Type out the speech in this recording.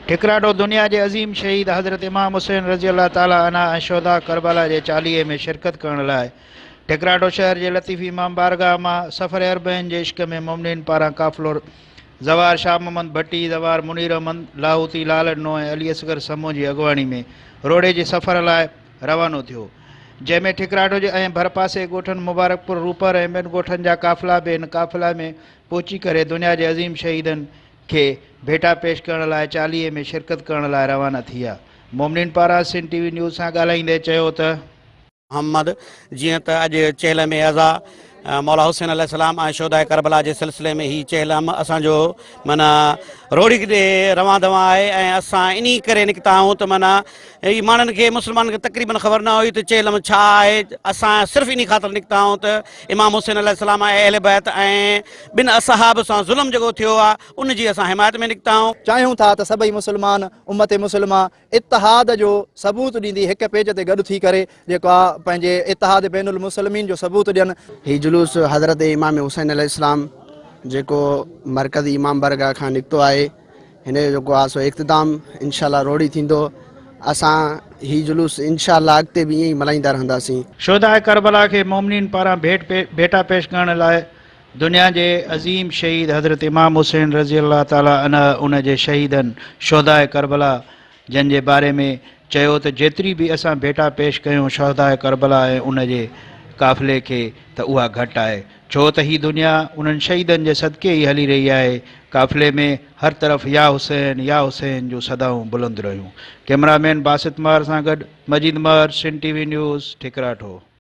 ठिकराडो दुनिया के अज़ीम शहीद हज़रत इमाम हुसैन रज़ी अल्लाह ताला अन्हा ऐं शोधा करबला के चालीहे में शिरकत करण लाइ ठिकराडो शहर के लतीफ़ इमाम बारगाह में सफ़र अरबैन के इश्क में मोमिनीन पारां काफ़िलो ज़वार शाह मोहम्मद भट्टी, ज़वार मुनीर अहमद लाहौती, लालनो ऐं अली असगर समूह की अगवाणी में रोडे के सफ़र लाइ रवानो थियो, जैमें ठिकराडो के ऐं भरपासे ॻोठनि मुबारकपुर, रूपर ऐं ॿियनि ॻोठनि जा काफ़िला भी इन काफ़िला में पहुची करे दुनिया के अज़ीम शहीदन के भेटा पेश करण लाइ चालीहे में शिरकत करण लाइ रवाना थिया। मोमिनीन पारां सिंध टीवी न्यूज़ सां ॻाल्हाईंदे चयो त मोहम्मद जीअं त अॼु चेल में अज़ा मौला हुसैन अलैहिस्सलाम ऐं शोधा करबला के सिलसिले में ही चेलम असांजो माना रोड़ी ॾे रवां दवा आहे ऐं असां इन करे निकिता आहियूं त माना ही माण्हुनि खे मुस्लमान खे तक़रीबन ख़बर न हुई त चेलम छा आहे। असां सिर्फ़ु इन ख़ातिर निकिता आहियूं त इमाम हुसैन अलैहिस्सलाम ऐं अहले बैत ऐं ॿिनि असहाब सां ज़ुल्म जेको थियो आहे उन जी असां हिमायत में निकिता आहियूं। चाहियूं था त सभई मुसलमान उम्मत मुस्लिमा इत्तिहाद जो सबूत ॾींदी, हिक पेज ते गॾु थी करे जेको आहे पंहिंजे इत्तिहाद बैनुल मुस्लिमीन जो सबूत ॾियनि। ही जुलूस हज़रत इमाम हुसैन अलैहिस्सलाम जेको मरकज़ी इमाम बरगाह खां निकितो आहे, हिन जो जेको आहे सो इख़्तिताम इंशाअल्लाह रोड़ी थींदो। असां ही जुलूस इंशाअल्लाह अॻिते भी ईअं ई मल्हाईंदा रहंदासीं। शोधा करबला के मोमिनीन पारां भेटा पेश करण लाइ दुनिया के अज़ीम शहीद हज़रत इमाम हुसैन रज़ी अल्लाह ताला अन्हा उन जे शहीदन शोधा करबला जन के बारे में चयो त जेतरी भी असां भेटा पेश कयूं शोधा करबला ऐं उन जे काफ़िले के त उहा घटि आहे, छो त ही दुनिया उन्हनि शहीदन के सदके ही हली रही है। काफ़िले में हर तरफ या हुसैन जो सदाऊं बुलंद रहियूं। कैमरामैन बासित महर सां गॾु मजीद महर, सिंध टीवी न्यूज़, ठिकराठो।